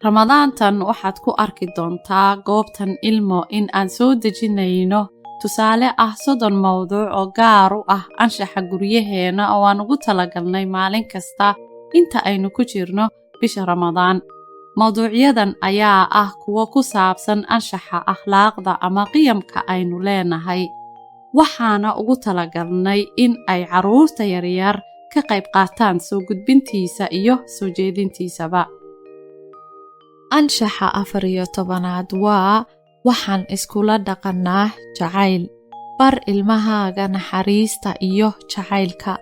ramadaantan waxaad ku arki doontaa goobtan ilmo in aan soo dejinayno tusaale ah 30 mawduuc oo gaar u ah anshaxa guryaheena oo aan ugu talagalnay maalin kasta inta aynu ku jirno bisha Ramadaan. Mawduucyadan ayaa ah kuwa ku saabsan anshaxa akhlaaqda ama qiyamka aynu leenahay. Waxaana ugu talagalnay in ay caruurta yaryar ka qayb qaataan soo gudbintiisa iyo soo jeedintiisaba. Anshaxa 14aad waa waxaan iskula dhaqannaa jacayl. Bar ilmahaaga naxariista iyo jacaylka.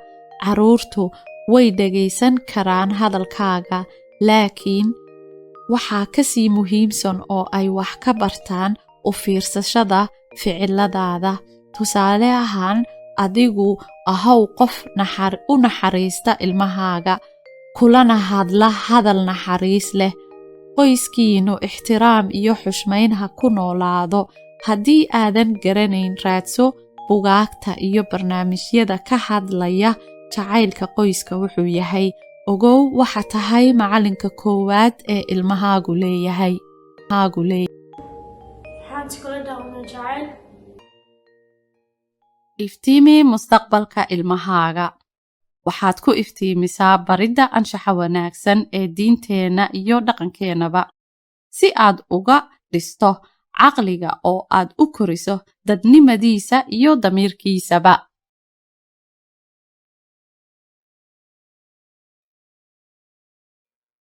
Caruurtu way dhagaysan karaan hadalkaaga, laakiin waxaa ka sii muhiimsan oo ay wax ka bartaan u fiirsashada ficiladaada. Tusaale ahaan, adigu ahow qof u naxariista ilmahaaga, kulana hadla hadal naxariis leh. Qoyskiinu ixtiraam iyo xushmayn ha ku noolaado. Haddii aadan garanayn, raadso bugaagta iyo barnaamijyada ka hadlaya jacaylka qoyska wuxuu yahay. Ogow waxa tahay macalinka koowaad ee ilmahaagu leeyahay. Iftiimi mustaqbalka ilmahaaga. Waxaad ku iftiimisaa baridda anshaxa wanaagsan ee diinteena iyo dhaqankeenaba, si aad uga dhisto caqliga oo aad u koriso dadnimadiisa iyo damiirkiisaba.